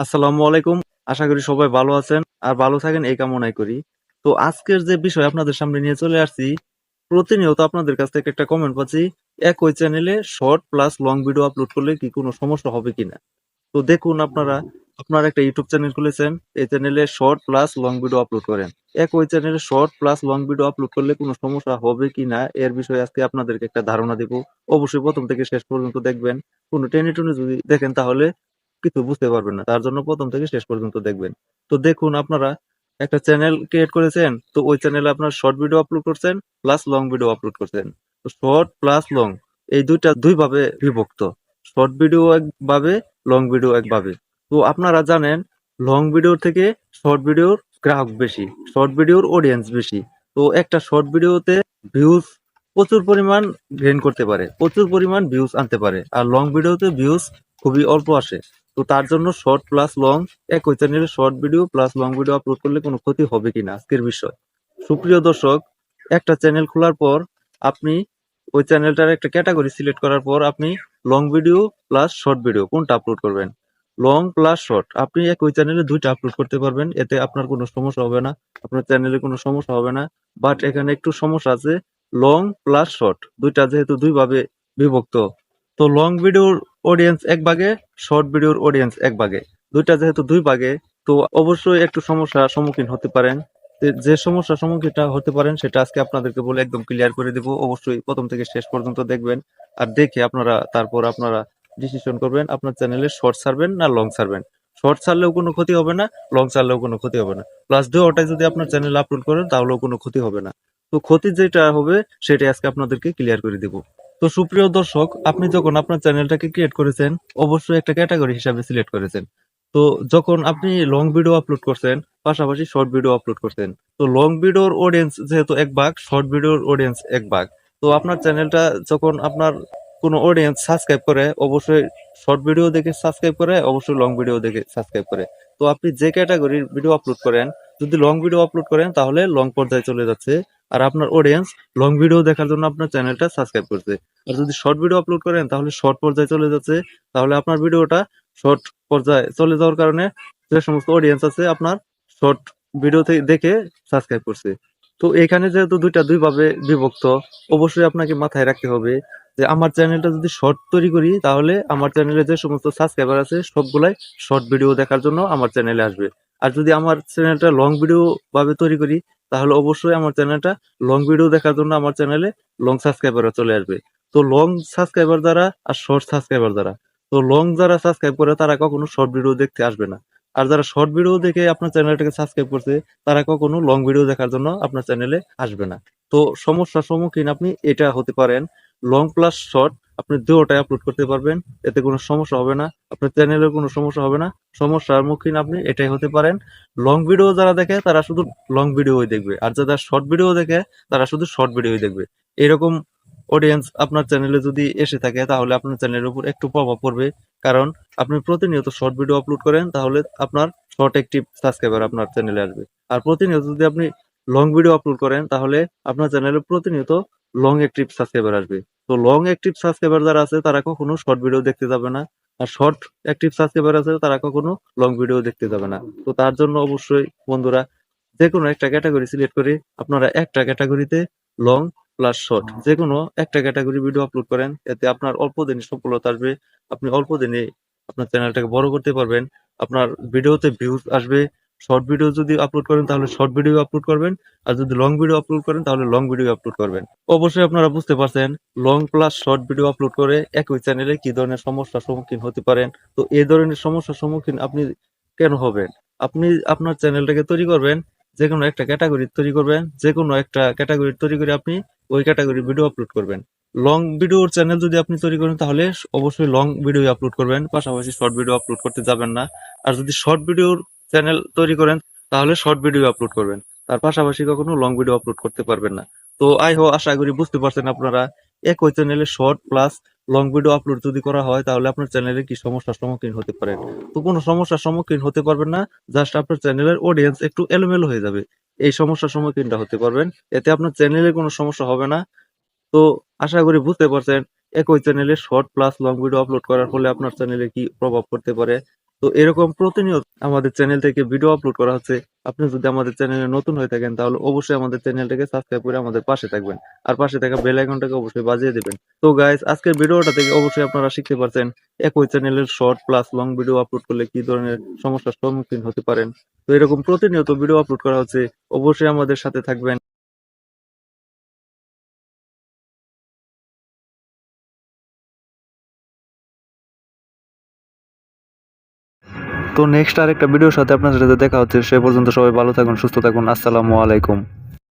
আসসালামু আলাইকুম। আশা করি সবাই ভালো আছেন আর ভালো থাকেন এই কামনাই করি। তো আজকের যে বিষয় আপনাদের সামনে নিয়ে চলে আসছি, প্রতিনিয়ত আপনাদের কাছ থেকে একটা কমেন্ট পাচ্ছি, একই চ্যানেলে short plus long video upload করলে কি কোনো সমস্যা হবে কিনা। তো দেখুন আপনারা একটা ইউটিউব চ্যানেল খুলেছেন, এই চ্যানেলে short plus long video upload করেন। একই চ্যানেলে short plus long video upload করলে কোনো সমস্যা হবে কিনা এর বিষয়ে আজকে আপনাদেরকে একটা ধারণা দিব। অবশ্যই প্রথম থেকে শেষ পর্যন্ত দেখবেন। কোনো টেনে টুনে যদি দেখেন তাহলে কিছু বুঝতে পারবেন না, তার জন্য প্রথম থেকে শেষ পর্যন্ত দেখবেন। তো দেখুন, আপনারা একটা চ্যানেল ক্রিয়েট করেছেন, তো ওই চ্যানেলে আপনার শর্ট ভিডিও আপলোড করছেন প্লাস লং ভিডিও আপলোড করছেন। তো শর্ট প্লাস লং এই দুইটা দুই ভাবে বিভক্ত। শর্ট ভিডিও একভাবে, লং ভিডিও একভাবে। তো আপনারা জানেন, লং ভিডিওর থেকে শর্ট ভিডিওর গ্রাহক বেশি, শর্ট ভিডিওর অডিয়েন্স বেশি। তো একটা শর্ট ভিডিওতে ভিউজ প্রচুর পরিমাণ গেইন করতে পারে, প্রচুর পরিমাণ ভিউজ আনতে পারে, আর লং ভিডিওতে ভিউজ খুবই অল্প আসে। তো তার জন্য শর্ট প্লাস লং, একই চ্যানেলে short video plus long video upload করলে কোনো ক্ষতি হবে কিনা আজকের বিষয়। সুপ্রিয় দর্শক, একটা চ্যানেল খোলার পর আপনি ওই চ্যানেলটার একটা ক্যাটাগরি সিলেক্ট করার পর আপনি long video plus short video কোনটা আপলোড করবেন। লং প্লাস শর্ট আপনি একই চ্যানেলে দুইটা আপলোড করতে পারবেন, এতে আপনার কোনো সমস্যা হবে না, আপনার চ্যানেলে কোনো সমস্যা হবে না। বাট এখানে একটু সমস্যা আছে, লং প্লাস শর্ট দুইটা যেহেতু দুই ভাবে বিভক্ত, তো লং ভিডিওর অডিয়েন্স এক ভাগে, শর্ট ভিডিওর অডিয়েন্স এক ভাগে, দুইটা যেহেতু দুই ভাগে, তো অবশ্যই একটু সমস্যার সম্মুখীন হতে পারেন। যে সমস্যার সম্মুখীন হতে পারেন সেটা আজকে আপনাদেরকে বলে একদম ক্লিয়ার করে দেবো। অবশ্যই প্রথম থেকে শেষ পর্যন্ত দেখবেন, আর দেখে আপনারা ডিসিশন করবেন আপনার চ্যানেলে শর্ট ছাড়বেন না লং ছাড়বেন। শর্ট ছাড়লেও কোনো ক্ষতি হবে না, লং ছাড়লেও কোনো ক্ষতি হবে না, প্লাস দুটোটাই যদি আপনার চ্যানেলে আপলোড করেন তাহলেও কোনো ক্ষতি হবে না। তো ক্ষতি যেটা হবে সেটাই আজকে আপনাদেরকে ক্লিয়ার করে দেবো। তো সুপ্রিয় দর্শক, আপনি যখন আপনার চ্যানেলটাকে ক্রিয়েট করেছেন, অবশ্যই একটা ক্যাটাগরি হিসাবে সিলেক্ট করেছেন। তো যখন আপনি লং ভিডিও আপলোড করছেন, পাশাপাশি শর্ট ভিডিও আপলোড করছেন, তো লং ভিডিওর অডিয়েন্স যেহেতু এক ভাগ, শর্ট ভিডিওর অডিয়েন্স এক ভাগ। তো আপনার চ্যানেলটা যখন আপনার কোনো অডিয়েন্স সাবস্ক্রাইব করে, অবশ্যই শর্ট ভিডিও দেখে সাবস্ক্রাইব করে, অবশ্যই লং ভিডিও দেখে সাবস্ক্রাইব করে। তো আপনি যে ক্যাটাগরির ভিডিও আপলোড করেন, যদি লং ভিডিও আপলোড করেন তাহলে লং পর্যায়ে চলে যাচ্ছে, আর আপনার অডিয়েন্স লং ভিডিও দেখার জন্য আপনার চ্যানেলটা সাবস্ক্রাইব করছে। আর যদি শর্ট ভিডিও আপলোড করেন তাহলে শর্ট পর্যায়ে চলে যাচ্ছে, তাহলে আপনার ভিডিওটা শর্ট পর্যায়ে চলে যাওয়ার কারণে যে সমস্ত অডিয়েন্স আছে আপনার শর্ট ভিডিও থেকে দেখে সাবস্ক্রাইব করছে। তো এখানে যেহেতু দুইটা দুই ভাবে বিভক্ত, অবশ্যই আপনাকে মাথায় রাখতে হবে যে আমার চ্যানেলটা যদি শর্ট তৈরি করি তাহলে আমার চ্যানেলে যে সমস্ত সাবস্ক্রাইবার আছে সবগুলাই শর্ট ভিডিও দেখার জন্য আমার চ্যানেলে আসবে। আর যদি আমার চ্যানেলটা লং ভিডিও ভাবে তৈরি করি তাহলে অবশ্যই আমার চ্যানেলটা লং ভিডিও দেখার জন্য আমার চ্যানেলে লং সাবস্ক্রাইবাররা চলে আসবে। তো লং সাবস্ক্রাইবার যারা আর শর্ট সাবস্ক্রাইবার যারা, তো লং যারা সাবস্ক্রাইব করে তারা কখনো শর্ট ভিডিও দেখতে আসবে না। আর যারা শর্ট ভিডিও দেখে আপনার চ্যানেলটাকে সাবস্ক্রাইব করছে তারা কখনো লং ভিডিও দেখার জন্য আপনার চ্যানেলে আসবে না। তো সমস্যার সম্মুখীন আপনি এটা হতে পারেন। লং প্লাস শর্ট আপনি দুটোটাই আপলোড করতে পারবেন, এতে কোনো সমস্যা হবে না, আপনার চ্যানেলের কোনো সমস্যা হবে না। সমস্যার সম্মুখীন আপনি এটাই হতে পারেন, লং ভিডিও যারা দেখে তারা শুধু লং ভিডিওই দেখবে, আর যারা শর্ট ভিডিও দেখে তারা শুধু শর্ট ভিডিওই দেখবে। এরকম অডিয়েন্স আপনার চ্যানেলে যদি এসে থাকে তাহলে আপনার চ্যানেলের উপর একটু প্রভাব পড়বে, কারণ আপনি প্রতিনিয়ত শর্ট ভিডিও আপলোড করেন তাহলে আপনার শর্ট অ্যাক্টিভ সাবস্ক্রাইবার আপনার চ্যানেলে আসবে। আর প্রতিনিয়ত যদি আপনি লং ভিডিও আপলোড করেন তাহলে আপনার চ্যানেলে প্রতিনিয়ত লং অ্যাক্টিভ সাবস্ক্রাইবার আসবে। তো লং অ্যাক্টিভ সাবস্ক্রাইবার যারা আছে তারা কখনো শর্ট ভিডিও দেখতে যাবে না, আর শর্ট অ্যাক্টিভ সাবস্ক্রাইবার আছে তারা কখনো লং ভিডিও দেখতে যাবে না। তো তার জন্য অবশ্যই বন্ধুরা, যে কোনো একটা ক্যাটাগরি সিলেক্ট করে আপনারা একটা ক্যাটাগরিতে লং প্লাস শর্ট যে কোনো একটা ক্যাটাগরি ভিডিও আপলোড করেন, এতে আপনার অল্প দিনে সফলতা আসবে। আপনি অল্প দিনে আপনার চ্যানেলটাকে বড় করতে পারবেন, আপনার ভিডিওতে ভিউজ আসবে। শর্ট ভিডিও যদি আপলোড করেন তাহলে শর্ট ভিডিও আপলোড করবেন, আর যদি লং ভিডিও আপলোড করেন তাহলে লং ভিডিও আপলোড করবেন। অবশ্যই আপনারা বুঝতে পারছেন long plus short video upload করে একই চ্যানেলে কি ধরনের সমস্যার সম্মুখীন হতে পারেন। তো এই ধরনের সমস্যার সম্মুখীন আপনি কেন হবেন? আপনি আপনার চ্যানেলটাকে তৈরি করবেন, যে কোনো একটা ক্যাটাগরি তৈরি করবেন, যে কোনো একটা ক্যাটাগরি তৈরি করে আপনি ওই ক্যাটাগরির ভিডিও আপলোড করবেন। লং ভিডিওর চ্যানেল যদি আপনি তৈরি করেন তাহলে অবশ্যই লং ভিডিও আপলোড করবেন, পাশাপাশি শর্ট ভিডিও আপলোড করতে যাবেন না। আর যদি শর্ট ভিডিওর চ্যানেল তৈরি করেন তাহলে শর্ট ভিডিও আপলোড করবেন, তার পাশাপাশি কখনো লং ভিডিও আপলোড করতে পারবেন না। তো আশা করি বুঝতে পারছেন আপনারা, একই চ্যানেলে short plus long video upload যদি করা হয় তাহলে আপনার চ্যানেলে কি সমস্যার সম্মুখীন হতে পারেন। তো কোনো সমস্যার সম্মুখীন হতে পারবেন না, জাস্ট আপনার চ্যানেলের অডিয়েন্স একটু এলোমেলো হয়ে যাবে, এই সমস্যার সম্মুখীনটা হতে পারবেন। এতে আপনার চ্যানেলে কোনো সমস্যা হবে না। তো আশা করি বুঝতে পারছেন একই চ্যানেলে short plus long video upload করার ফলে আপনার চ্যানেলে কি প্রভাব পড়তে পারে। তো এরকম প্রতিনিয়ত আমাদের চ্যানেল থেকে ভিডিও আপলোড করা হচ্ছে। আপনি যদি আমাদের চ্যানেলে নতুন হয়ে থাকেন তাহলে অবশ্যই আমাদের চ্যানেলটাকে সাবস্ক্রাইব করে আমাদের পাশে থাকবেন। আর পাশে থাকা বেল আইকনটাকে অবশ্যই বাজিয়ে দিবেন। তো গাইস, আজকের ভিডিওটা থেকে অবশ্যই আপনারা শিখতে পারছেন একই চ্যানেলের short plus long video upload করলে কি ধরনের সমস্যার সম্মুখীন হতে পারেন। তো এরকম প্রতিনিয়ত ভিডিও আপলোড করা হচ্ছে, অবশ্যই আমাদের সাথে থাকবেন। তো নেক্সট আরেকটা ভিডিওর সাথে আপনাদের সাথে দেখা হচ্ছে। সে পর্যন্ত সবাই ভালো থাকুন, সুস্থ থাকুন। আসসালামু আলাইকুম।